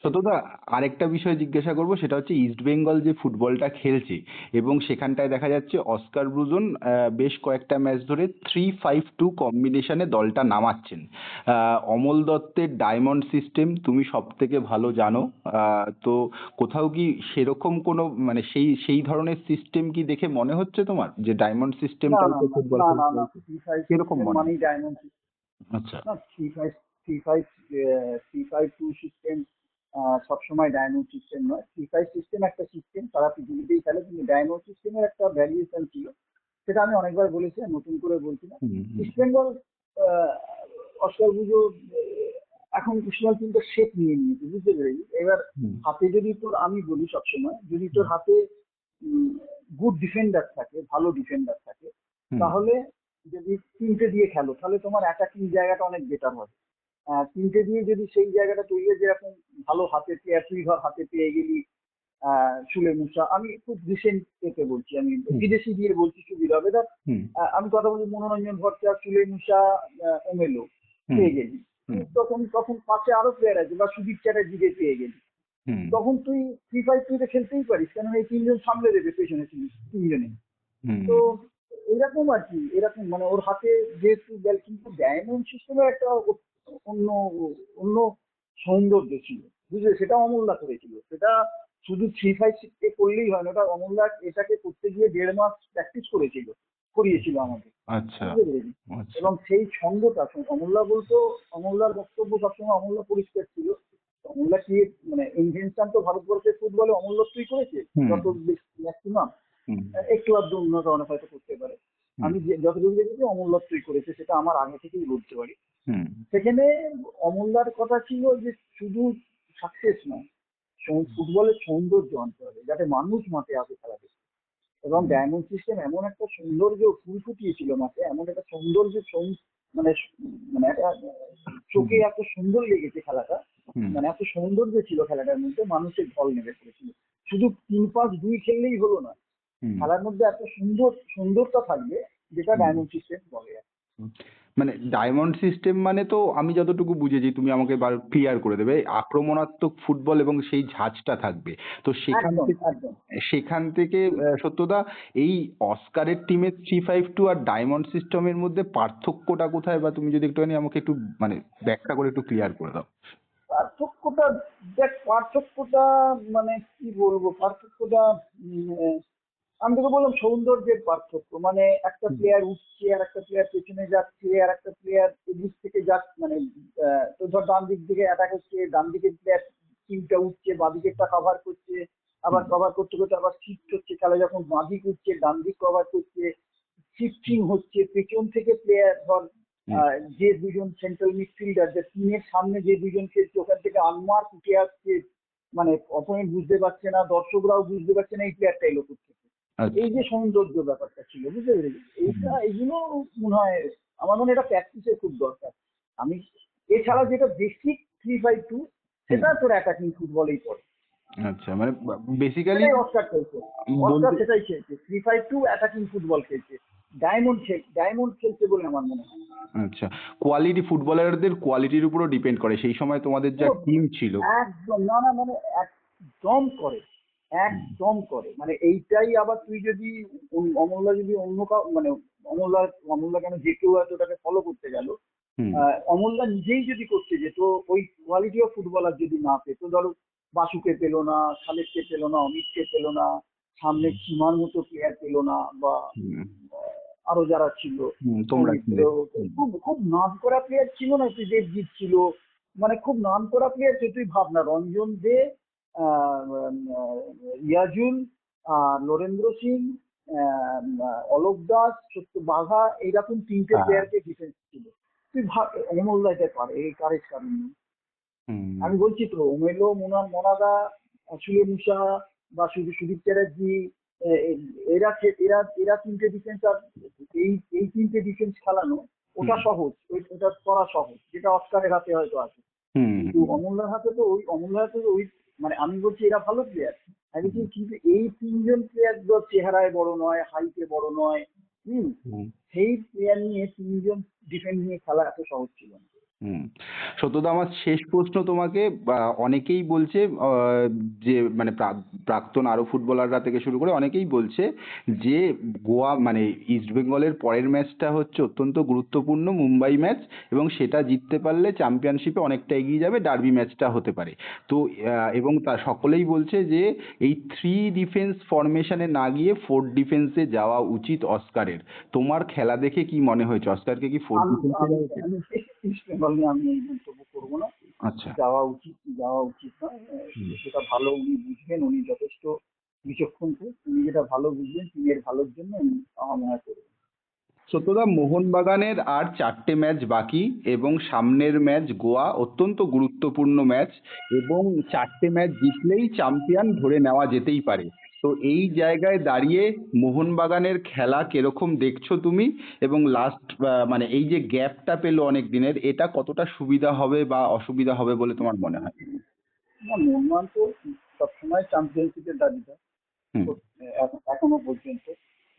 সত্যতা, আরেকটা বিষয় জিজ্ঞাসা করবো, সেটা হচ্ছে ইস্ট বেঙ্গল যে ফুটবলটা খেলছে এবং সেখানটায় দেখা যাচ্ছে অস্কার ব্রুজন বেশ কয়েকটা ম্যাচ ধরে 3-5-2 কম্বিনেশনে দলটা নামাচ্ছেন। অমল দত্তের ডায়মন্ড সিস্টেম তুমি সব থেকে ভালো জানো। তো কোথাও কি সেরকম কোনো মানে সেই সেই ধরনের সিস্টেম কি দেখে মনে হচ্ছে তোমার, যে ডায়মন্ড সিস্টেম না না টাইপের না ফুটবল না না খেলতে না, হয়েছে? 3-5 কিরকম সিস্টেম মনে হয়? মানেই ডায়মন্ড। আচ্ছা। না, 3-5 সিস্টেম সবসময় ডায়মন্ড সিস্টেম নয়। 3-5 সিস্টেম একটা সিস্টেম, সারা পৃথিবীতেই খেলে, কিন্তু ডায়মন্ড সিস্টেমের একটা ভ্যারিয়েশন ছিল, সেটা আমি অনেকবার বলেছি, আর নতুন করে বলছি না। হুম হুম ইস্ট বেঙ্গল অস্কার পুজো এখন ইস্টবেঙ্গল কিন্তু শেপ নিয়ে নিয়েছে, বুঝতে পেরেছি। এবার হুম হাতে যদি তোর, আমি বলি সবসময়, যদি তোর হাতে গুড ডিফেন্ডার থাকে, ভালো ডিফেন্ডার থাকে, হুম তাহলে যদি তিনটে দিয়ে খেলো তাহলে তোমার অ্যাটাকিং জায়গাটা অনেক বেটার হবে। তিনটে দিয়ে যদি সেই জায়গাটা তৈরি হয়, যেরকম ভালো হাতে প্লেয়ার, তুই ধর হাতে পেয়ে গেলি সুলে মুসা, আমি খুব রিসেন্ট থেকে বলছি, আমি হুম বিদেশি দিয়ে বলছি সুবিধা হবে। ধর হুম আমি কথা বলছি, মনোরঞ্জন ভট্টাচার্য, সুলে মুসা, ওমেলো হুম পেয়ে গেলি, হুম তখন তখন পাশে আরো প্লেয়ার আছে, বা সুদীপ চ্যাটার্জিকে পেয়ে গেলি, হুম তখন তুই 3-5-2-তে খেলতেই পারিস, কেননা এই তিনজন সামলে দেবে পেছনে, তিনজনে। হুম তো এরকম আর কি, এরকম মানে ওর হাতে যেহেতু ব্যাল, কিন্তু ডায়মন্ড সিস্টেমের একটা অন্য অন্য সৌন্দর্য ছিল, বুঝলে, সেটা অমূল্যা করেছিল। সেটা শুধু 3-5 করলেই হয় না, ওটা অমূল্যা এটাকে করতে গিয়ে 1.5 মাস প্র্যাকটিস করিয়েছিল আমাদের, আচ্ছা বুঝতে পেরেছি। আচ্ছা এবং সেই ছন্দটা অমূল্যা বলতো, অমূল্যার বক্তব্য সবসময় অমূল্যা পরিষ্কার ছিল। অমূল্যা কি মানে ইনভেনশন তো ভারতবর্ষের ফুটবলে অমূল্যই করেছে, হুম যত ম্যাক্সিমাম। হুম একটু আধটু উন্নত অনেক হয়তো করতে পারে, হুম আমি যতটুকু দেখেছি অমূল্যই করেছে, সেটা আমার আগে থেকেই বলতে পারি। হুম সেখানে অমূল্যার কথা ছিল যে শুধু সাকসেস নয়, ফুটবলের সৌন্দর্য আনতে হবে, যাতে মানুষ মাঠে আসে খেলা দেখতে। এবং হুম ডায়মন্ড সিস্টেম এমন একটা সৌন্দর্য ফুল ফুটিয়েছিল মাঠে, এমন একটা সৌন্দর্য মানে মানে একটা হুম চোখে এত সুন্দর লেগেছে খেলাটা, হুম মানে এত সৌন্দর্য ছিল খেলাটার মধ্যে, মানুষের ঢল নেমে পড়েছিল। শুধু 3-5-2 খেললেই হলো না, হুম খেলার মধ্যে এত সুন্দরতা থাকবে, যেটা হুম ডায়মন্ড সিস্টেম বলে আর কি। হুম। মানে ডায়মন্ড সিস্টেম মানে তো আমি যতটুকু বুঝেছি, তুমি আমাকে এবার ক্লিয়ার করে দেবে, আক্রমণাত্মক ফুটবল এবং সেই ঝাঁজটা থাকবে। তো সেখান একদম থেকে একদম। সত্যদা, এই অস্কারের টিমের 3-5-2 আর ডায়মন্ড সিস্টেমের মধ্যে পার্থক্যটা কোথায়, বা তুমি যদি একটুখানি আমাকে একটু মানে ব্যাখ্যা করে একটু ক্লিয়ার করে দাও। পার্থক্যটা, দেখ পার্থক্যটা মানে কি বলবো, পার্থক্যটা আমি তোকে বললাম সৌন্দর্যের পার্থক্য। মানে একটা হুম প্লেয়ার উঠছে, আর একটা প্লেয়ার পেছনে যাচ্ছে, আর একটা প্লেয়ার এদিক থেকে যাচ্ছে, মানে তো ধর ডান দিক থেকে অ্যাটাক হচ্ছে, ডান দিকের প্লেয়ার টিমটা উঠছে, বাঁ দিকেরটা কভার করছে, আবার হুম কভার করতে করতে আবার শিফট হচ্ছে, খেলা যখন বাঁ দিক উঠছে ডান দিক কভার করছে, শিফটিং হচ্ছে, পেছন থেকে প্লেয়ার ধর হুম যে দুজন সেন্ট্রাল মিডফিল্ডার, যে টিমের সামনে যে দুজন খেলছে, ওখান থেকে আনমার্ক উঠে আসছে, মানে অপোনেন্ট বুঝতে পারছে না, দর্শকরাও বুঝতে পারছে না এই প্লেয়ারটা এলো কোথা থেকে। এই আচ্ছা। যে সৌন্দর্য ব্যাপারটা ছিল, বুঝতে পেরেছি, হুম এইগুলো মনে হয়, আমার মনে হয় এটা প্র্যাকটিসের খুব দরকার। আমি এছাড়া যেটা বেসিক 3-5-2, হুম সেটা তোর অ্যাটাকিং ফুটবলেই পড়ে, আচ্ছা, মানে বেসিক্যালি সেটাই অস্কার খেলছে। অস্কার বলতে, সেটাই খেলছে, 3-5-2 অ্যাটাকিং ফুটবল খেলছে। ডায়মন্ড খেলছে বলে আমার মনে হয়। আচ্ছা, কোয়ালিটি ফুটবলারদের কোয়ালিটির উপরও ডিপেন্ড করে সেই সময় তোমাদের যা পুরো টিম ছিল। একদম, না না, মানে একদম করে, হুম একদম করে। মানে এইটাই আবার তুই যদি অমূল্যা যদি অন্য মানে অমূল্যা, অমূল্যা কেন, যে কেউ হয়তো ওটাকে ফলো করতে গেল, হুম অমূল্যা নিজেই যদি করতে যেত, ওই কোয়ালিটি অফ ফুটবলার যদি না পেত, ধরো বাসুকে পেলো না, খালেদকে পেলো না, অমিতকে পেলো না, সামনে সীমার মতো প্লেয়ার পেলো না, বা হুম আরো যারা ছিল, তোমরা ছিলে। হুম খুব খুব নাম করা প্লেয়ার ছিল না, তুই দেবজিৎ ছিল, মানে খুব নাম করা প্লেয়ার ছিল, তুই ভাব না, রঞ্জন দে, রিয়াজুল, নরেন্দ্র সিং, অলোক দাস, সত্য বাঘা, এইরকম তিনটে হ্যাঁ। প্লেয়ারকে ডিফেন্স ছিল। তুই ভাব অমূল্যা এটা পারে, এই কারেজ কারণ নেই। হুম আমি বলছি তো, ওমেলো, মোনাদা, সুলে মুসা, বা শুধু সুদীপ চ্যাটার্জি, এ- এ- এরা তিনটে ডিফেন্স, আর এই এই তিনটে ডিফেন্স খেলানো, ওটা হুম সহজ, ওটা করা সহজ, যেটা অস্কারের হাতে হয়তো আছে। হুম কিন্তু হুম অমূল্যার হাতে তো ওই, মানে আমি বলছি এরা ভালো প্লেয়ার, আমি হুম বলছি, কিন্তু এই তিনজন প্লেয়ার চেহারায় বড় নয়, হাইটে বড় নয়, হুম, হুম সেই প্লেয়ার নিয়ে তিনজন ডিফেন্স নিয়ে খেলা এত সহজ ছিল না। হুম। সত্যতা আমার শেষ প্রশ্ন তোমাকে, অনেকেই বলছে যে মানে প্রাক্তন আরো ফুটবলাররা থেকে শুরু করে অনেকেই বলছে যে গোয়া মানে ইস্ট বেঙ্গলের পরের ম্যাচটা হচ্ছে অত্যন্ত গুরুত্বপূর্ণ মুম্বাই ম্যাচ, এবং সেটা জিততে পারলে চ্যাম্পিয়নশিপে অনেকটা এগিয়ে যাবে, ডার্বি ম্যাচটা হতে পারে। তো এবং তা সকলেই বলছে যে এই থ্রি ডিফেন্স ফরমেশনে না গিয়ে ফোর্থ ডিফেন্সে যাওয়া উচিত অস্কারের। তোমার খেলা দেখে কি মনে হয়েছে, অস্কারকে কি ফোর্থ আমি ডিফেন্সে আমি যাওয়া উচিত? আমি ইস্ট বেঙ্গল নিয়ে আমি এই মন্তব্য করবো না। আচ্ছা। যাওয়া উচিত কি যাওয়া উচিত নয়, হুম। সেটা ভালো উনি বুঝবেন, উনি যথেষ্ট বিচক্ষণ তো, উনি যেটা ভালো বুঝবেন টিমের ভালোর জন্য উনি আমার মনে হয় করবেন। সত্যতা মোহনবাগানের আর 4টে ম্যাচ বাকি, এবং সামনের ম্যাচ গোয়া, অত্যন্ত গুরুত্বপূর্ণ ম্যাচ, এবং 4টে ম্যাচ জিতলেই চ্যাম্পিয়ন ধরে নেওয়া যেতেই পারে। তো এই জায়গায় দাঁড়িয়ে মোহনবাগানের খেলা কিরকম দেখছো তুমি, এবং লাস্ট মানে এই যে গ্যাপটা পেলো অনেক দিনের, এটা কতটা সুবিধা হবে বা অসুবিধা হবে বলে তোমার মনে হয়? না, মোহনবাগান তো সবসময় চ্যাম্পিয়নশিপের দাবিদার হুম। এখনো পর্যন্ত।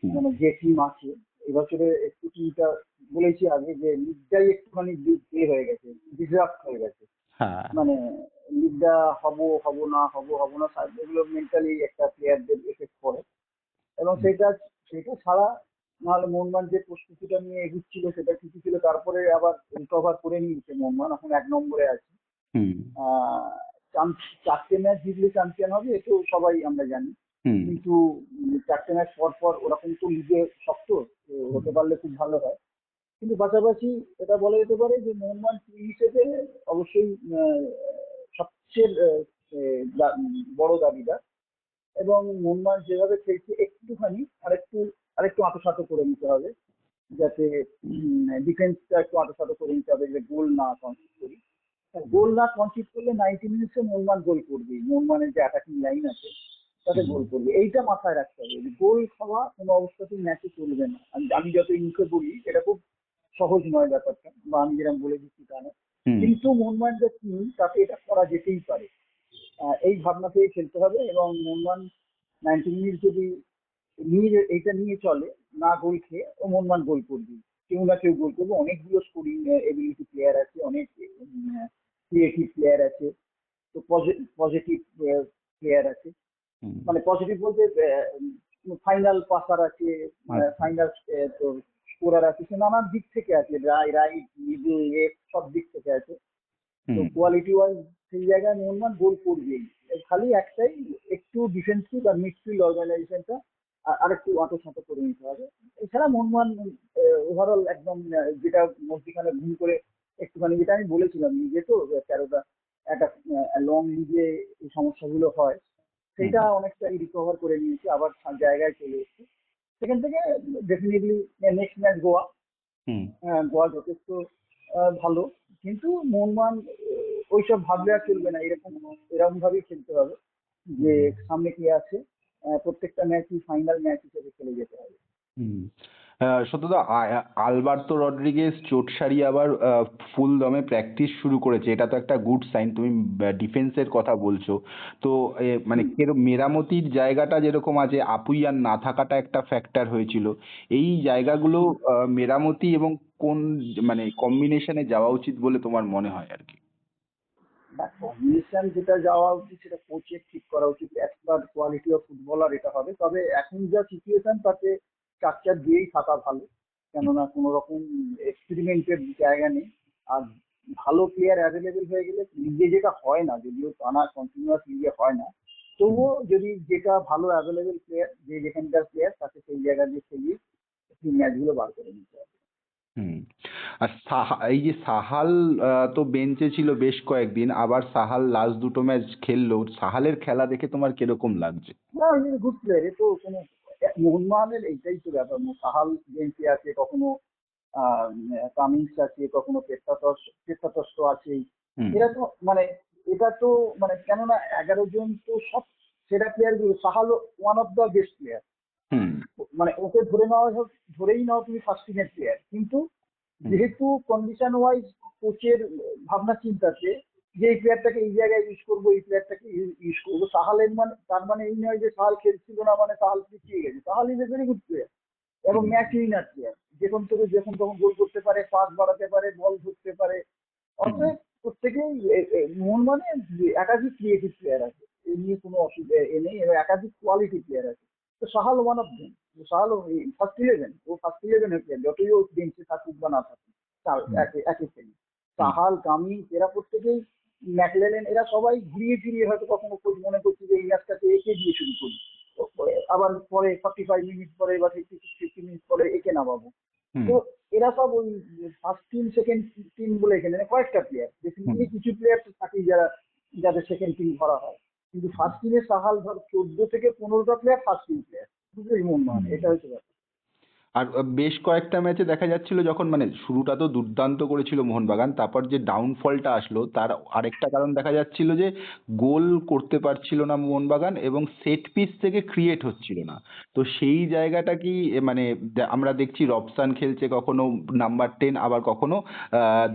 হুম। মানে যে টিম আছে এবছরে, একটু টিমটা বলেছি আগে যে লিগটাই একটুখানি হয়ে গেছে, ডিসরাপ্ট হয়ে গেছে। হ্যাঁ। মানে লিগটা হব হব না হব হব না এগুলো মেন্টালি একটা প্লেয়ারদের এফেক্ট পড়ে। এবং সেটা সেটা ছাড়া নাহলে মোহনবাগান যে প্রস্তুতিটা নিয়ে এগুচ্ছিল সেটা ঠিকই ছিল, তারপরে আবার রিকভার করে নিয়েছে মোহনবাগান, এখন 1 নম্বরে আছে। হুম। আহ, 4টে ম্যাচ জিতলে চ্যাম্পিয়ন হবে এটাও সবাই আমরা জানি। হুম। কিন্তু 4টে ম্যাচ পর পর ওরকম তো লিগে শক্ত, তো হতে পারলে খুব ভালো হয়। কিন্তু পাশাপাশি এটা বলা যেতে পারে যে মোহনবাগান টিম হিসেবে অবশ্যই সবচেয়ে বড় দাবিদার। এবং মোহনবাগান যেভাবে খেলছে একটুখানি আরেকটু আঁটোসাঁটো করে নিতে হবে, যাতে ডিফেন্সটা একটু আঁটোসাঁটো করে নিতে হবে, যে গোল না কনসিড করি। গোল না কনসিড করলে 90 মিনিটসে মোহনবাগান গোল করবেই, মোহনবাগানের যে অ্যাটাকিং লাইন আছে তাতে হুম। গোল করবে, এইটা মাথায় রাখতে হবে। যে গোল খাওয়া কোনো অবস্থাতেই ম্যাচে চলবে না। আমি যতই মুখে বলি এটা খুব সহজ নয় ব্যাপারটা, বা আমি যেরকম বলে দিচ্ছি তা না। হুম। কিন্তু মোহনবাগান যে টিম তাতে এটা করা যেতেই পারে, এই ভাবনা থেকে খেলতে হবে। এবং মোহনবাগান 90 মিনিট যদি এইটা নিয়ে চলে, না গোল খেয়ে, ও মোহনবাগান গোল করবে, কেউ না কেউ গোল করবে। অনেকগুলো স্কোরিং এবিলিটি প্লেয়ার আছে, অনেক ক্রিয়েটিভ প্লেয়ার আছে, তো পজিটিভ প্লেয়ার আছে। হুম। মানে পজিটিভ বলতে ফাইনাল পাসার আছে, আচ্ছা। ফাইনাল তোর স্কোরার আছে, সে নানান দিক থেকে আছে, রাইট মিডল লেফট সব দিক থেকে আছে। তো হুম। কোয়ালিটি ওয়াইজ সেই জায়গায় মোহনবাগান গোল করবেই। খালি একটাই, একটু ডিফেন্সিভ আর মিডফিল্ড অর্গানাইজেশনটা আর একটু আঁটো করে নিতে হবে। এছাড়া মোহনবাগান ওভারঅল একদম যেটা মধ্যিখানে ভুল করে একটুখানি, যেটা আমি বলেছিলাম নিজে তো 13টা একটা লং লিগে এই সমস্যাগুলো হয়, হুম। সেটা অনেকটাই রিকভার করে নিয়েছে, আবার জায়গায় চলে এসেছে। সেখান থেকে ডেফিনেটলি নেক্সট ম্যাচ গোয়া। হুম। হ্যাঁ, গোয়া যথেষ্ট ভালো। কিন্তু মোহনবাগান ওইসব ভাবলে আর চলবে না, এরকম ভাবেই খেলতে হবে যে হুম। সামনে কি আছে, প্রত্যেকটা ম্যাচই ফাইনাল ম্যাচ হিসেবে খেলে যেতে হবে। হুম। সত্যতা আলবার্তো রড্রিগেজ চোট সারিয়ে আবার ফুল দমে প্র্যাকটিস শুরু করেছে, এটা তো একটা গুড সাইন। তুমি ডিফেন্সের কথা বলছো, তো মানে হুম। মেরামতির জায়গাটা যেরকম আছে, আপুইয়ার না থাকাটা একটা ফ্যাক্টর হয়েছিল। এই জায়গাগুলো হুম। মেরামতি এবং কোন মানে কম্বিনেশনে যাওয়া উচিত বলে তোমার মনে হয় আর কি? না, কম্বিনেশন যেটা যাওয়া উচিত সেটা কোচের ঠিক করা উচিত, এক্সপার্ট কোয়ালিটি অফ ফুটবলার এটা হবে। তবে এখন যা সিচুয়েশন তাতে স্ট্রাকচার দিয়েই থাকা ভালো, কেননা কোনো রকম এক্সপেরিমেন্টের জায়গা নেই। আর ভালো প্লেয়ার অ্যাভেলেবেল হয়ে গেলে লিগে, যেটা হয় না যদিও, টানা কন্টিনিউয়াস লিগে হয় না, হুম। তবুও যদি যেটা ভালো অ্যাভেলেবেল প্লেয়ার, যে যেখানকার প্লেয়ার তাকে সেই জায়গা দিয়ে খেলিয়ে ম্যাচগুলো বার করে নিতে হবে। হুম। আর এই যে সাহাল তো বেঞ্চে ছিল বেশ কয়েকদিন, আবার সাহাল লাস্ট দুটো ম্যাচ খেললো, সাহালের খেলা দেখে তোমার কিরকম লাগছে? না, গুড প্লেয়ার, এ তো কোনো, মোহনবাগানের এইটাই তো ব্যাপার। সাহাল বেঞ্চে আছে, কখনো কামিন্স আছে, কখনো পেত্তাতস তো আছেই। হুম। এরা তো মানে, এটা তো মানে, কেননা 11 জন তো সব সেরা প্লেয়ার গুলো, Sahal one of the best player. Hmm. মানে ওকে ধরেই নাও তুমি ফার্স্ট টিমের প্লেয়ার, কিন্তু হুম। যেহেতু কন্ডিশন ওয়াইজ কোচের ভাবনা চিন্তাতে যে এই প্লেয়ারটাকে এই জায়গায় ইউজ করবো, এই প্লেয়ারটাকে ইউজ করবো, সাহালের মানে তার মানে এই নয় যে সাহাল খেলছিল না মানে সাহাল পিছিয়ে গেছে। Sahal is a very good player এবং হুম। ম্যাচ উইনার প্লেয়ার, যখন তখন গোল করতে পারে, পাস বাড়াতে পারে, বল ধরতে পারে, অতএব প্রত্যেকেই মোহনবাগানে একাধিক ক্রিয়েটিভ প্লেয়ার আছে, এ নিয়ে কোনো অসুবিধা নেই, এবং একাধিক কোয়ালিটি প্লেয়ার আছে। তো Sahal one of them. Sahal first 11, ও ফার্স্ট 11 প্লেয়ার, যতই ও বেঞ্চে থাকুক বা না থাকুক, একই শ্রেণী। সাহাল, কামিন্স এরা প্রত্যেকেই, ম্যাকলেলেন, এরা সবাই ঘুরিয়ে ফিরিয়ে হয়তো কখনো মনে করছি যে এই ম্যাচটাকে একে দিয়ে শুরু করি, আবার পরে 45 মিনিট পরে বা 50 মিনিট পরে একে নামাবো। তো এরা সব ওই ফার্স্ট টিম সেকেন্ড টিম বলে এখানে কয়েকটা প্লেয়ার, বেসিক্যালি কিছু প্লেয়ার তো থাকেই যাদের সেকেন্ড টিম ধরা হয়, কিন্তু ফার্স্ট টিমে সাহাল ধর 14 থেকে 15টা প্লেয়ার ফার্স্ট টিম প্লেয়ার, বুঝলি মোহনবাগান, এটা হচ্ছে ব্যাপার। আর বেশ কয়েকটা ম্যাচে দেখা যাচ্ছিল যখন মানে শুরুটা তো দুর্দান্ত করেছিল মোহনবাগান, তারপর যে ডাউনফলটা আসলো তার আরেকটা কারণ দেখা যাচ্ছিল যে গোল করতে পারছিল না মোহনবাগান এবং সেট পিস থেকে ক্রিয়েট হচ্ছিল না। তো সেই জায়গাটা কি মানে আমরা দেখছি রবসান খেলছে কখনো নাম্বার 10, আবার কখনো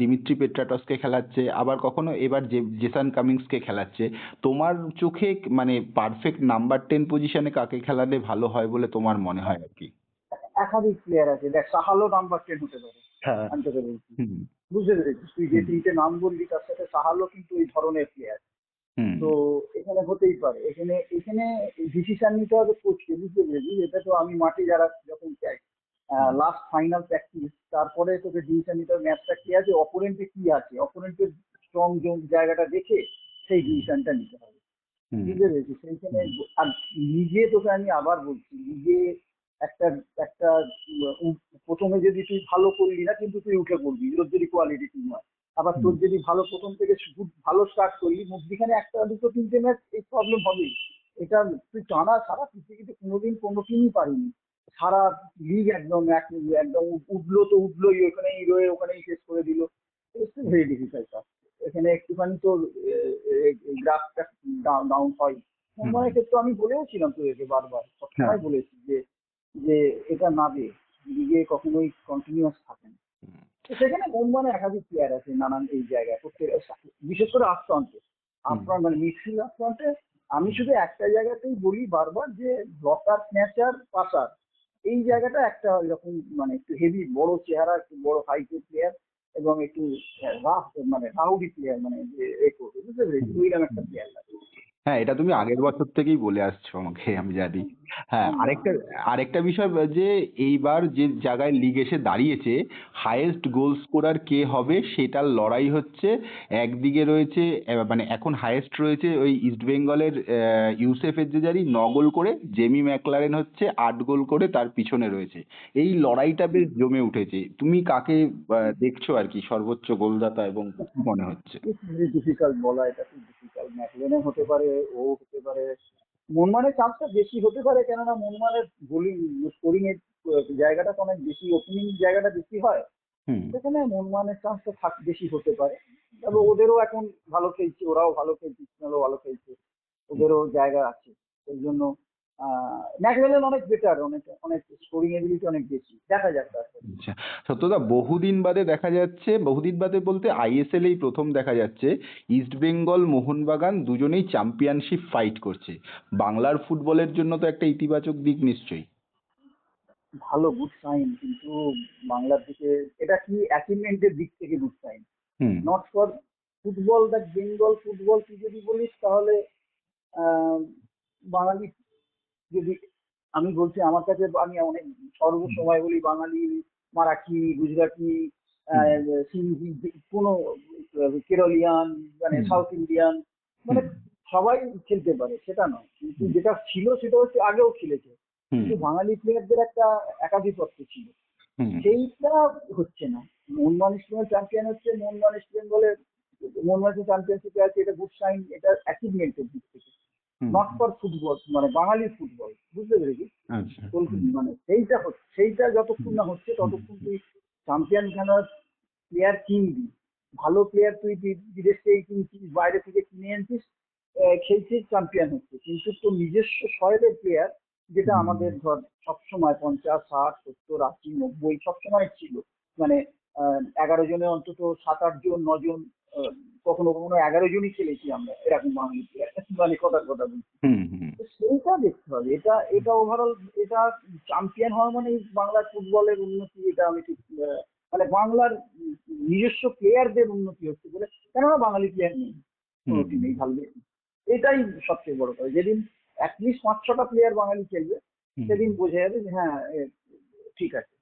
দিমিত্রি পেট্রাটসকে খেলাচ্ছে, আবার কখনো এবার জেসান কামিংসকে খেলাচ্ছে। তোমার চোখে মানে পারফেক্ট নাম্বার 10 পজিশনে কাকে খেলালে ভালো হয় বলে তোমার মনে হয় আর কি? একাধিক প্লেয়ার আছে, দেখ সাহালও নাম্বার 10 হতে পারে, হ্যাঁ। আমি তোকে বলছি। হুম। বুঝতে পেরেছিস, তুই যে হুম। 3টে নাম বললি তার সাথে সাহালও কিন্তু এই ধরনের প্লেয়ার। হুম। তো এখানে হতেই পারে, এখানে এখানে ডিসিশন নিতে হবে কোচকে, বুঝতে পেরেছিস। এটা তো আমি মাঠে যারা যখন যাই, হুম। লাস্ট ফাইনাল প্র্যাকটিস, তারপরে তোকে ডিসিশন নিতে হবে ম্যাচটা কি আছে, অপোনেন্টে কি আছে, অপোনেন্টের স্ট্রং জোন জায়গাটা দেখে সেই ডিসিশনটা নিতে হবে, হুম। বুঝতে পেরেছি। সেইখানে হুম। আর নিজে তোকে আমি আবার বলছি, নিজে একটা একটা প্রথমে যদি তুই ভালো করলি না, কিন্তু তুই উঠে পড়বি, তোর যদি কোয়ালিটি টিম হয়। আবার হুম। তোর যদি ভালো প্রথম থেকে ভালো স্টার্ট করলি, মধ্যিখানে একটা দুটো তিনটে ম্যাচ এই প্রবলেম হবেই। এটা তুই টানা সারা পৃথিবীতে কোনোদিন কোনো টিমই পারিনি। সারা লিগ একদম একদম উঠলো তো উঠলোই, ওখানেই রয়ে ওখানেই শেষ করে দিল। It's very difficult. এখানে একটুখানি তোর গ্রাফটা ডাউন হয়। হুম। মুম্বাইয়ের ক্ষেত্রে আমি বলেওছিলাম তোদেরকে বারবার, হ্যাঁ। সবসময় বলেছি যে যে এটা নাবে, লিগে কখনোই কন্টিনিউয়াস থাকে না। তো সেখানে মুম্বাইয়ে একাধিক প্লেয়ার আছে নানান এই জায়গায়, বিশেষ করে আপফ্রন্টে, হুম। আপফ্রন্ট মানে মিডফিল্ড আপফ্রন্টে। আমি শুধু একটা জায়গাতেই বলি বারবার যে ব্লকার, স্ন্যাচার, পাসার, এই জায়গাটা একটা এরকম মানে একটু হেভি, বড় চেহারা, একটু বড় হাইটের প্লেয়ার, এবং একটু রাফ মানে রাউডি প্লেয়ার, মানে যে বুঝতে পেরেছি, ওইরকম একটা প্লেয়ার লাগে। হ্যাঁ, এটা তুমি আগের বছর থেকেই বলে আসছো আমাকে, আমি জানি। হ্যাঁ, আরেকটা আরেকটা বিষয় যে এইবার যে জায়গায় লিগ এসে দাঁড়িয়েছে, হাইয়েস্ট গোল স্কোরার কে হবে সেটার লড়াই হচ্ছে। একদিকে রয়েছে মানে এখন হাইয়েস্ট রয়েছে ওই ইস্ট বেঙ্গলের ইউসেফ এজ্জেজারি 9 গোল করে, জেমি ম্যাকলারেন হচ্ছে 8 গোল করে তার পিছনে রয়েছে। এই লড়াইটা বেশ জমে উঠেছে। তুমি কাকে দেখছো আর কি সর্বোচ্চ গোলদাতা এবং কি মনে হচ্ছে? ডিফিকাল্ট বলা, এটা খুব ডিফিকাল্ট। ম্যাকলেনে হতে পারে, ও হতে পারে। মনমানের চান্সটা বেশি হতে পারে, কেননা মনমানের বোলিং স্কোরিং এর জায়গাটা তো অনেক বেশি, ওপেনিং জায়গাটা বেশি হয়, হুম। সেখানে মনমানের চান্সটা বেশি হতে পারে। তবে ওদেরও এখন ভালো খেলছে, ওরাও ভালো খেলছে, ইসমাইলও ভালো খেলছে, ওদেরও জায়গা আছে। সেই জন্য ম্যাকলেন অনেক বেটার, অনেক অনেক স্কোরিং এবিলিটি অনেক বেশি। দেখা যাক তারপরে। আচ্ছা, সত্যতা বহুদিন বাদে দেখা যাচ্ছে, বহুদিন বাদে বলতে আইএসএল এই প্রথম দেখা যাচ্ছে ইস্ট বেঙ্গল মোহনবাগান দুজনেই চ্যাম্পিয়নশিপ ফাইট করছে। বাংলার ফুটবলের জন্য তো একটা ইতিবাচক দিক নিশ্চয়ই। ভালো, গুড সাইন, কিন্তু বাংলার দিকে এটা কি অ্যাচিভমেন্টের দিক থেকে good sign, hmm. Not for football. That Bengal football তুই যদি বলিস, তাহলে আহ, বাঙালি যদি, আমি বলছি আমার কাছে, আমি অনেক সর্বসময় বলি বাঙালি, মারাঠি, গুজরাটি, হুম। সিন্ধি, কোনো কেরলিয়ান, মানে হুম। সাউথ ইন্ডিয়ান, মানে হুম। সবাই খেলতে পারে সেটা নয়, কিন্তু হুম। যেটা ছিল সেটা হচ্ছে আগেও খেলেছে, হুম। কিন্তু বাঙালি প্লেয়ারদের একটা একাধিপত্য ছিল, হুম। সেইটা হচ্ছে না। মোহনবাগান ইস্ট বেঙ্গল চ্যাম্পিয়ন হচ্ছে, মোহনবাগান ইস্ট বেঙ্গলের, মোহনবাগান চ্যাম্পিয়নশিপে আছে, এটা গুড সাইন, এটা অ্যাচিভমেন্টের দিক থেকে, হুম। নট ফর ফুটবল, মানে বাঙালির ফুটবল, বুঝতে পেরেছি। আচ্ছা। মানে সেইটা হচ্ছে, সেইটা যতক্ষণ না হচ্ছে ততক্ষণ তুই চ্যাম্পিয়ন খেলার প্লেয়ার কিনবি, ভালো প্লেয়ার তুই বিদেশ থেকে কিনছিস, বাইরে থেকে কিনে আনছিস, খেলছিস, চ্যাম্পিয়ন হচ্ছে, কিন্তু তোর নিজস্ব সয়েলের প্লেয়ার, যেটা আমাদের ধর সবসময় 50, 60, 70, 80, 90 সবসময় ছিল, মানে 11 জনে অন্তত 7, 8 জন, 9 জন, কখনো কখনো 11 জনই খেলেছি আমরা এরকম বাঙালি প্লেয়ার, মানে কথার কথা বলছি। হুম। হুম। তো সেইটা দেখতে হবে, এটা এটা ওভারঅল, এটা চ্যাম্পিয়ন হওয়া মানে বাংলার ফুটবলের উন্নতি, এটা আমি ঠিক মানে বাংলার নিজস্ব প্লেয়ারদের উন্নতি হচ্ছে বলে, কেননা বাঙালি প্লেয়ার নেই কোনো হুম, টিমেই ভালো। এটাই সবচেয়ে বড় কথা, যেদিন অ্যাটলিস্ট 5-6টা প্লেয়ার বাঙালি খেলবে হুম। সেদিন বোঝা যাবে যে হ্যাঁ ঠিক আছে।